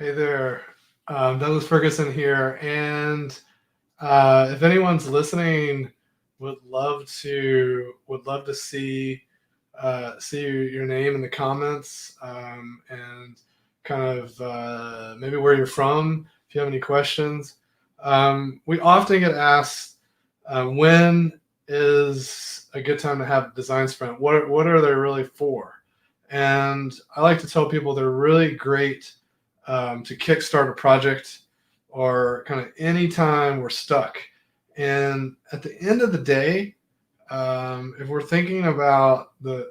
Hey there, Douglas Ferguson here, and if anyone's listening, would love to see your name in the comments, and kind of maybe where you're from. If you have any questions, we often get asked when is a good time to have design sprint. What are they really for? And I like to tell people they're really great to kickstart a project or kind of anytime we're stuck. And at the end of the day, if we're thinking about the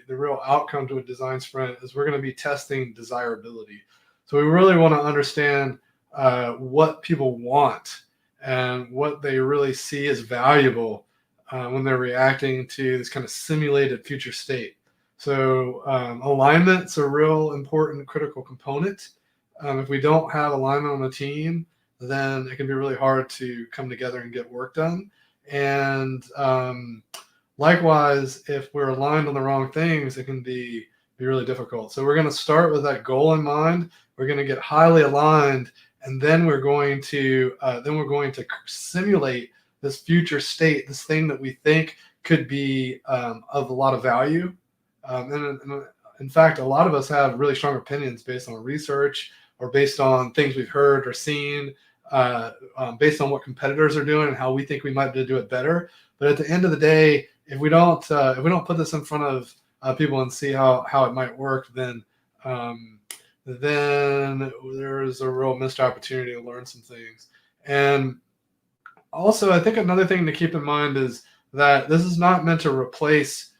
real outcome to a design sprint, is we're going to be testing desirability. So we really want to understand what people want and what they really see as valuable when they're reacting to this kind of simulated future state. So alignment's a real important critical component. If we don't have alignment on a team, then it can be really hard to come together and get work done. And likewise, if we're aligned on the wrong things, it can be really difficult. So we're going to start with that goal in mind. We're going to get highly aligned, and then we're going to simulate this future state, this thing that we think could be of a lot of value. And in fact, a lot of us have really strong opinions based on research or based on things we've heard or seen, based on what competitors are doing and how we think we might be able to do it better. But at the end of the day, if we don't put this in front of people and see how it might work, then there's a real missed opportunity to learn some things. And also, I think another thing to keep in mind is that this is not meant to replace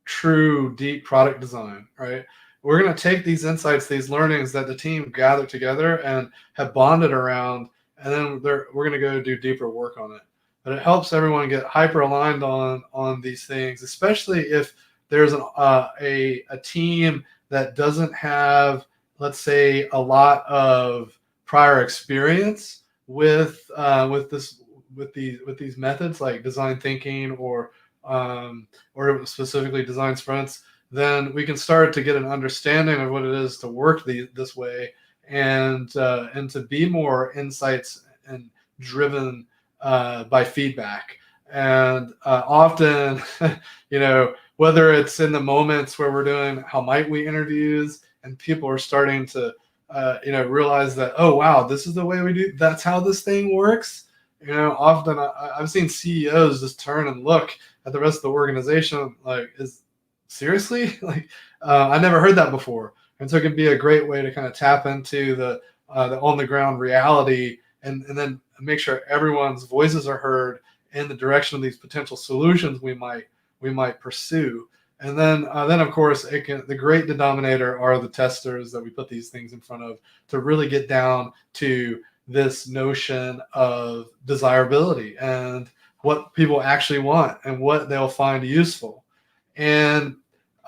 true deep product design, right? We're going to take these insights, these learnings that the team gathered together and have bonded around, and then we're going to go do deeper work on it. But it helps everyone get hyper aligned on these things, especially if there's a team that doesn't have, let's say, a lot of prior experience with these methods like design thinking or specifically design sprints. Then we can start to get an understanding of what it is to work this way, and to be more insights and driven by feedback. And often, whether it's in the moments where we're doing how might we interviews and people are starting to realize that, oh wow, this is the way we do, that's how this thing works. Often I've seen CEOs just turn and look at the rest of the organization like, is seriously? Like, I never heard that before. And so it can be a great way to kind of tap into the on the ground reality, and then make sure everyone's voices are heard in the direction of these potential solutions we might pursue. And then of course, the great denominator are the testers that we put these things in front of to really get down to this notion of desirability and what people actually want and what they'll find useful. And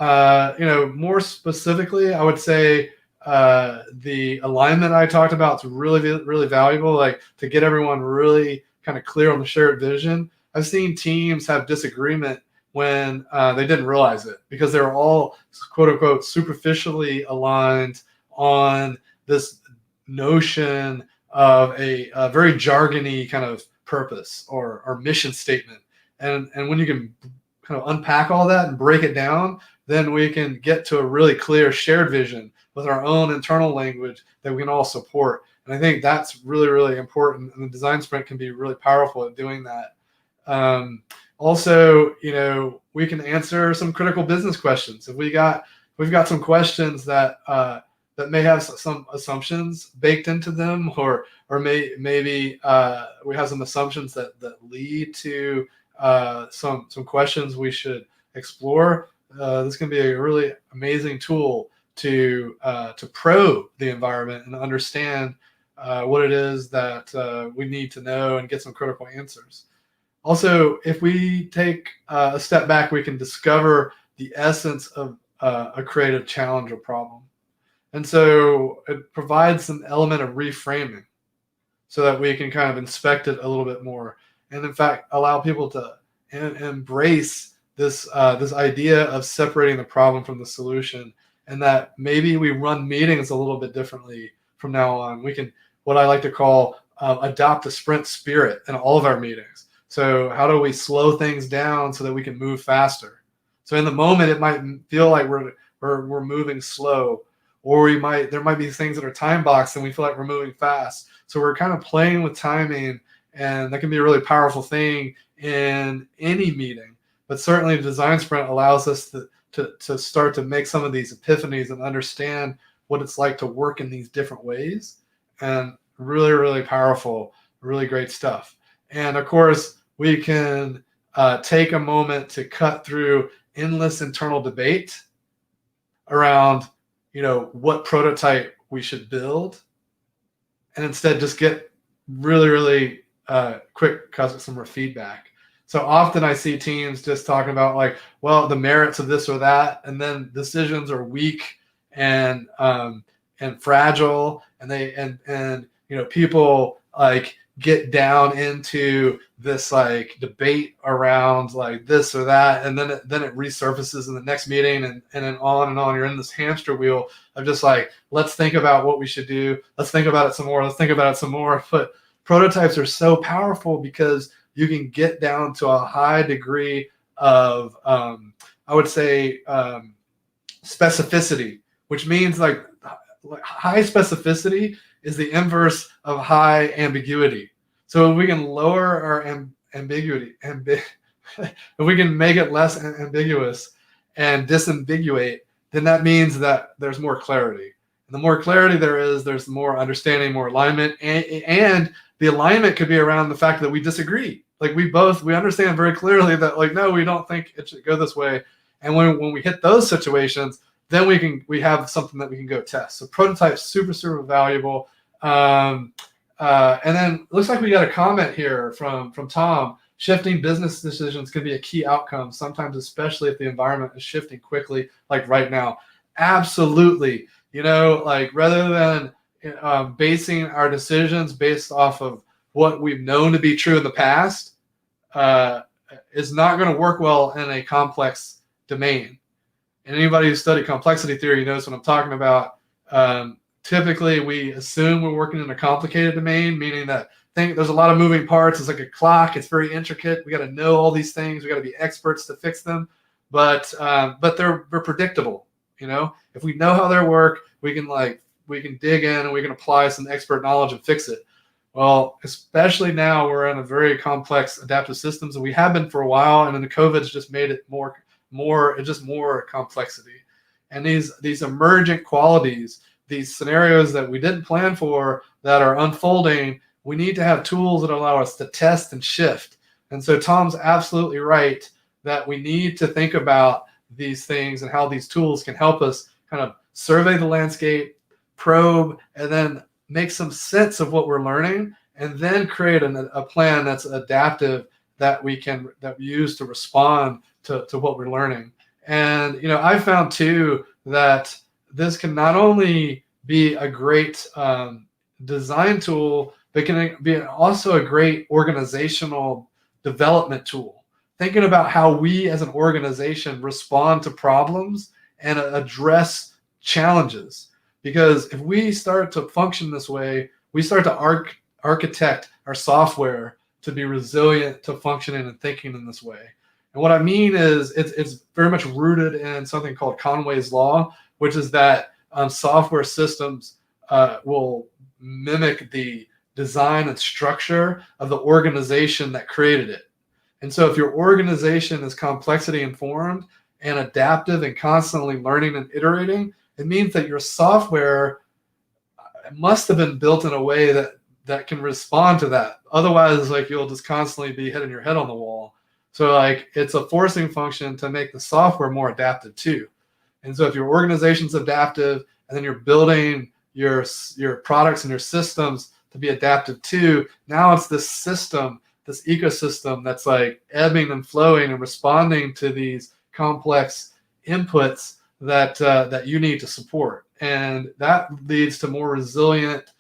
more specifically, I would say the alignment I talked about is really, really valuable, like to get everyone really kind of clear on the shared vision. I've seen teams have disagreement when they didn't realize it because they were all, quote unquote, superficially aligned on this notion of a very jargony kind of purpose or mission statement. And when you can kind of unpack all that and break it down, then we can get to a really clear shared vision with our own internal language that we can all support. And I think that's really, really important. And the design sprint can be really powerful at doing that. Also, we can answer some critical business questions. If we've got some questions that may have some assumptions baked into them, or maybe we have some assumptions that lead to some questions we should explore. This can be a really amazing tool to probe the environment and understand what it is that we need to know and get some critical answers. Also, if we take a step back, we can discover the essence of a creative challenge or problem. And so it provides an element of reframing so that we can kind of inspect it a little bit more. And in fact, allow people to embrace this idea of separating the problem from the solution, and that maybe we run meetings a little bit differently from now on. We can, what I like to call, adopt a sprint spirit in all of our meetings. So how do we slow things down so that we can move faster? So in the moment, it might feel like we're moving slow, or there might be things that are time boxed and we feel like we're moving fast. So we're kind of playing with timing, and that can be a really powerful thing in any meeting. But certainly the design sprint allows us to start to make some of these epiphanies and understand what it's like to work in these different ways. And really, really powerful, really great stuff. And of course, we can take a moment to cut through endless internal debate around, what prototype we should build, and instead just get really, really quick customer feedback. So often I see teams just talking about like, well, the merits of this or that, and then decisions are weak and fragile, and people like get down into this like debate around like this or that, and then it resurfaces in the next meeting, and then on and on. You're in this hamster wheel of just like, let's think about what we should do, let's think about it some more, let's think about it some more. But prototypes are so powerful because you can get down to a high degree of I would say specificity, which means like high specificity is the inverse of high ambiguity. So if we can lower our ambiguity, if we can make it less ambiguous and disambiguate, then that means that there's more clarity. And the more clarity there is, there's more understanding, more alignment, and the alignment could be around the fact that we disagree. Like we understand very clearly that like, no, we don't think it should go this way. And when we hit those situations, then we have something that we can go test. So prototypes, super, super valuable. And then looks like we got a comment here from Tom. Shifting business decisions can be a key outcome, sometimes especially if the environment is shifting quickly, like right now. Absolutely. Like rather than basing our decisions based off of what we've known to be true in the past, is not going to work well in a complex domain. And anybody who studied complexity theory knows what I'm talking about. Typically, we assume we're working in a complicated domain, meaning that there's a lot of moving parts. It's like a clock. It's very intricate. We got to know all these things. We got to be experts to fix them. But they're predictable. If we know how they work, we can dig in and we can apply some expert knowledge and fix it. Well, especially now we're in a very complex adaptive systems, and we have been for a while. And then the COVID's just made it more complexity, and these emergent qualities, these scenarios that we didn't plan for that are unfolding, we need to have tools that allow us to test and shift. And so Tom's absolutely right that we need to think about these things and how these tools can help us kind of survey the landscape, probe, and then make some sense of what we're learning, and then create a plan that's adaptive that we use to respond to what we're learning. And I found too that this can not only be a great design tool, but can be also a great organizational development tool. Thinking about how we as an organization respond to problems and address challenges. Because if we start to function this way, we start to architect our software to be resilient to functioning and thinking in this way. And what I mean is it's very much rooted in something called Conway's Law, which is that software systems will mimic the design and structure of the organization that created it. And so if your organization is complexity informed and adaptive and constantly learning and iterating, it means that your software must have been built in a way that can respond to that. Otherwise, like, you'll just constantly be hitting your head on the wall. So like, it's a forcing function to make the software more adaptive too. And so if your organization's adaptive, and then you're building your products and your systems to be adaptive too, now it's this system, this ecosystem that's like ebbing and flowing and responding to these complex inputs that you need to support. And that leads to more resilient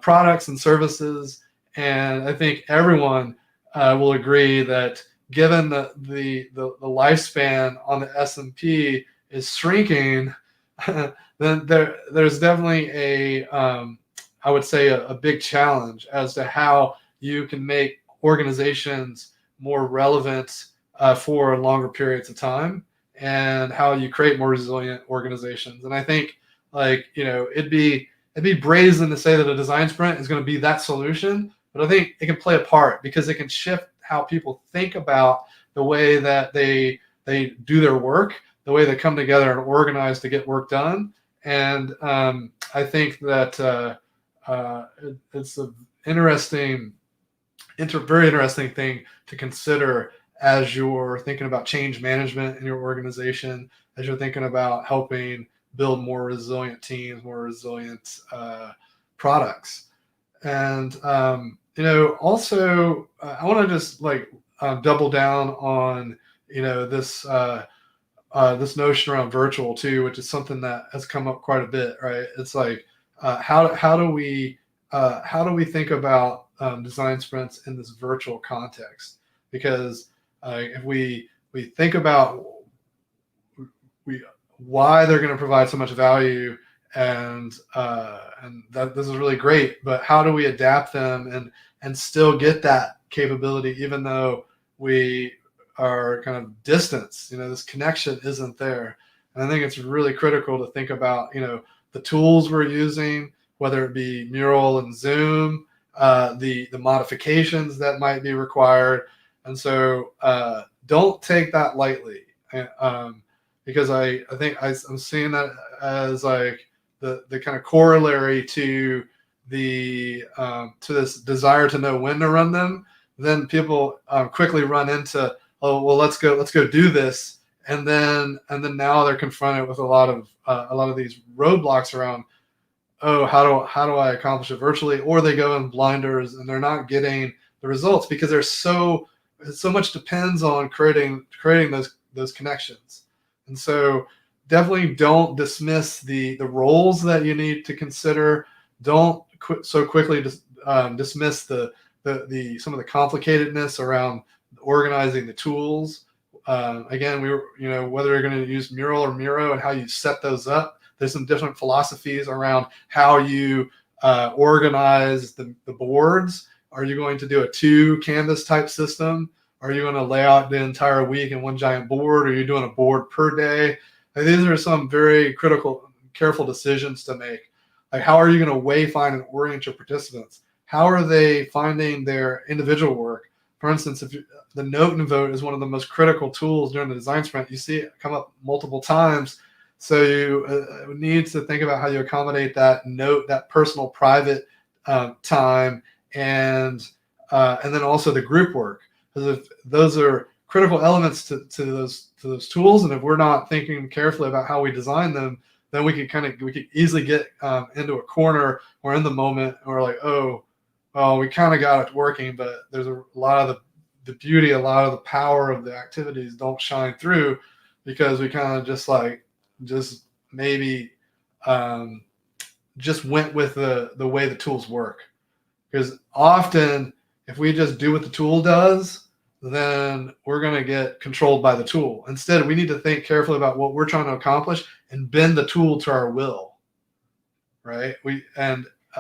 products and services. And I think everyone will agree that given the lifespan on the S&P is shrinking, then there's definitely I would say a big challenge as to how you can make organizations more relevant for longer periods of time, and how you create more resilient organizations. And I think, like, it'd be brazen to say that a design sprint is going to be that solution, but I think it can play a part because it can shift how people think about the way that they do their work, the way they come together and organize to get work done. And I think that it's an interesting, very interesting thing to consider as you're thinking about change management in your organization, as you're thinking about helping build more resilient teams, more resilient products. And also, I want to just double down on this notion around virtual too, which is something that has come up quite a bit, right? It's like, how do we think about design sprints in this virtual context? Because if we think about why they're going to provide so much value, and that this is really great, but how do we adapt them and still get that capability, even though we are kind of distance, this connection isn't there. And I think it's really critical to think about, the tools we're using, whether it be Mural and Zoom, the modifications that might be required. And so don't take that lightly, because I think I'm seeing that as like the kind of corollary to to this desire to know when to run them. Then people quickly run into, oh, well, let's go do this, and then now they're confronted with a lot of these roadblocks around, oh, how do I accomplish it virtually? Or they go in blinders and they're not getting the results because there's so much depends on creating those connections. And so definitely don't dismiss the roles that you need to consider. Don't so quickly dismiss the some of the complicatedness around organizing the tools. Again, whether you're going to use Mural or Miro and how you set those up. There's some different philosophies around how you organize the boards. Are you going to do a 2 canvas type system? Are you going to lay out the entire week in one giant board? Are you doing a board per day? And these are some very critical, careful decisions to make. Like, how are you going to wayfind and orient your participants? How are they finding their individual work? For instance, the note and vote is one of the most critical tools during the design sprint. You see it come up multiple times. So you need to think about how you accommodate that note, that personal, private time, and then also the group work, because if those are critical elements to those tools, and if we're not thinking carefully about how we design them, then we could easily get into a corner or in the moment, and we're like, oh, well, we kind of got it working, but there's a lot of the beauty, a lot of the power of the activities don't shine through because we kind of just maybe just went with the way the tools work. Because often, if we just do what the tool does, then we're going to get controlled by the tool. Instead, we need to think carefully about what we're trying to accomplish and bend the tool to our will, right?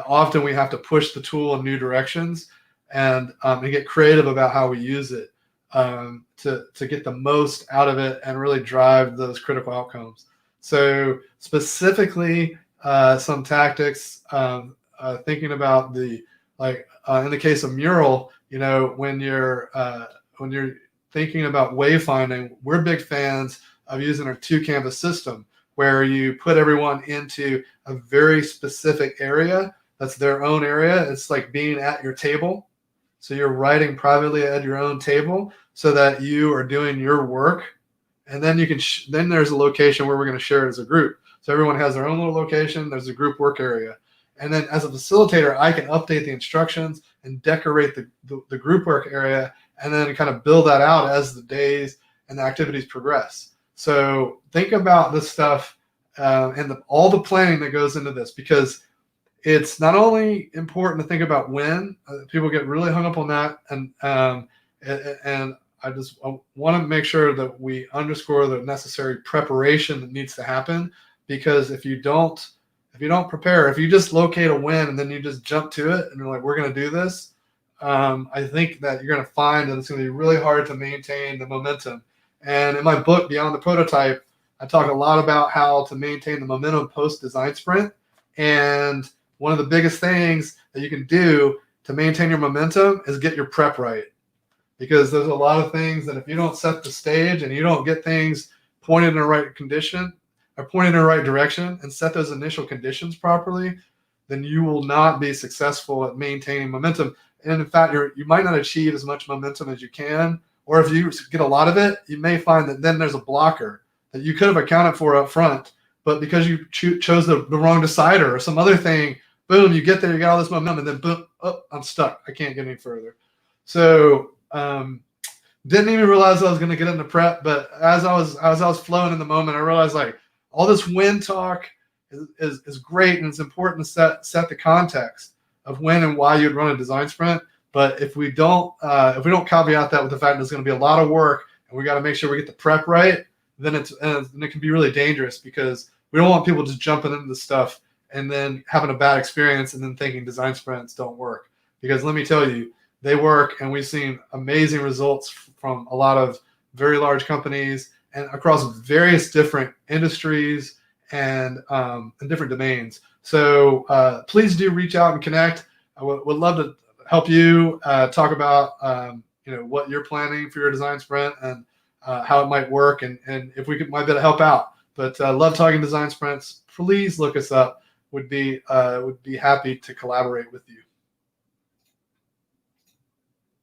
Often we have to push the tool in new directions and get creative about how we use it to get the most out of it and really drive those critical outcomes. So specifically, some tactics, thinking about in the case of Mural, when you're thinking about wayfinding, we're big fans of using our 2 canvas system, where you put everyone into a very specific area that's their own area. It's like being at your table. So you're writing privately at your own table so that you are doing your work. And then you can then there's a location where we're going to share it as a group. So everyone has their own little location. There's a group work area. And then as a facilitator, I can update the instructions and decorate the group work area, and then kind of build that out as the days and the activities progress. So think about this stuff and all the planning that goes into this, because it's not only important to think about when. People get really hung up on that, and I want to make sure that we underscore the necessary preparation that needs to happen, because if you don't prepare, if you just locate a win and then you just jump to it and you're like, we're going to do this, I think that you're going to find that it's going to be really hard to maintain the momentum. And in my book, Beyond the Prototype, I talk a lot about how to maintain the momentum post design sprint. And one of the biggest things that you can do to maintain your momentum is get your prep right. Because there's a lot of things that if you don't set the stage and you don't get things pointed in the right condition or pointed in the right direction and set those initial conditions properly, then you will not be successful at maintaining momentum. And in fact, you might not achieve as much momentum as you can, or if you get a lot of it, you may find that then there's a blocker that you could have accounted for up front, but because you chose the wrong decider or some other thing, boom, you get there, you got all this momentum, and then boom, oh, I'm stuck. I can't get any further. So didn't even realize I was going to get into prep, but as I was flowing in the moment, I realized like all this win talk is great, and it's important to set the context of when and why you'd run a design sprint. But if we don't caveat that with the fact that it's going to be a lot of work and we got to make sure we get the prep right, then it can be really dangerous, because we don't want people just jumping into this stuff and then having a bad experience and then thinking design sprints don't work. Because let me tell you, they work, and we've seen amazing results from a lot of very large companies and across various different industries and different domains. So please do reach out and connect. I would love to help you talk about what you're planning for your design sprint and how it might work, and if we might be able to help out. But love talking design sprints. Please look us up. Would be happy to collaborate with you.